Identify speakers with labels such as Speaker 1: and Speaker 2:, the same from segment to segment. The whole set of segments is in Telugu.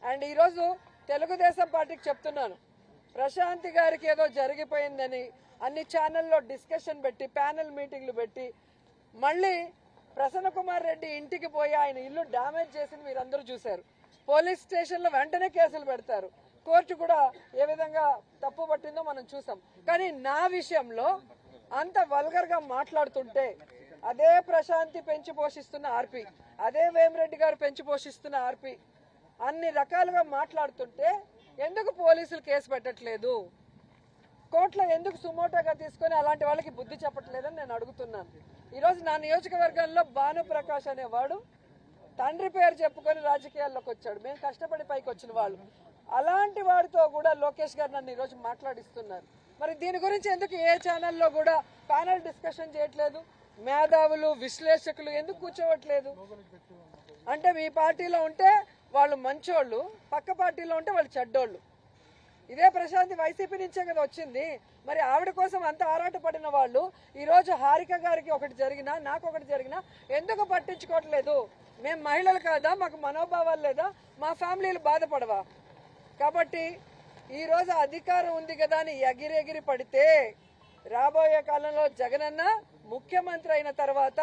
Speaker 1: అండ్ ఈరోజు తెలుగుదేశం పార్టీకి చెప్తున్నాను, ప్రశాంతి గారికి ఏదో జరిగిపోయిందని అన్ని ఛానల్లో డిస్కషన్ పెట్టి ప్యానెల్ మీటింగ్లు పెట్టి మళ్ళీ ప్రసన్న కుమార్ రెడ్డి ఇంటికి పోయి ఆయన ఇల్లు డ్యామేజ్ చేసింది మీరందరూ చూశారు. పోలీస్ స్టేషన్లో వెంటనే కేసులు పెడతారు. కోర్టు కూడా ఏ విధంగా తప్పు పట్టిందో మనం చూసాం. కానీ నా విషయంలో అంత వల్గర్ గా మాట్లాడుతుంటే అదే ప్రశాంతి పెంచి పోషిస్తున్న ఆర్పి, అదే వేమిరెడ్డి గారు పెంచి పోషిస్తున్న ఆర్పి అన్ని రకాలుగా మాట్లాడుతుంటే ఎందుకు పోలీసులు కేసు పెట్టట్లేదు, కోర్టులో ఎందుకు సుమోటోగా తీసుకొని అలాంటి వాళ్ళకి బుద్ధి చెప్పట్లేదని నేను అడుగుతున్నాను. ఈరోజు నా నియోజకవర్గంలో భానుప్రకాష్ అనేవాడు తండ్రి పేరు చెప్పుకొని రాజకీయాల్లోకి వచ్చాడు. మేము కష్టపడి పైకి వచ్చిన వాళ్ళు. అలాంటి వాడితో కూడా లోకేష్ గారు నన్ను ఈరోజు మాట్లాడిస్తున్నారు. మరి దీని గురించి ఎందుకు ఏ ఛానల్లో కూడా ప్యానల్ డిస్కషన్ చేయట్లేదు? మేధావులు విశ్లేషకులు ఎందుకు కూర్చోవట్లేదు? అంటే మీ పార్టీలో ఉంటే వాళ్ళు మంచోళ్ళు, పక్క పార్టీలో ఉంటే వాళ్ళు చెడ్డోళ్ళు. ఇదే ప్రశాంతి వైసీపీ నుంచే కదా వచ్చింది. మరి ఆవిడ కోసం అంత ఆరాట పడిన వాళ్ళు ఈరోజు హారిక గారికి ఒకటి జరిగినా నాకు ఒకటి జరిగినా ఎందుకు పట్టించుకోవట్లేదు? మేము మహిళలు కాదా? మాకు మనోభావాలు లేదా? మా ఫ్యామిలీలు బాధపడవా? కాబట్టి ఈరోజు అధికారం ఉంది కదా అని ఎగిరెగిరి పడితే రాబోయే కాలంలో జగనన్న ముఖ్యమంత్రి అయిన తర్వాత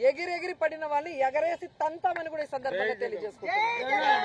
Speaker 1: ఎగిరెగిరి పడిన వాళ్ళని ఎగరేసి తంతామని కూడా ఈ సందర్భంగా తెలియజేసుకుంటున్నాను.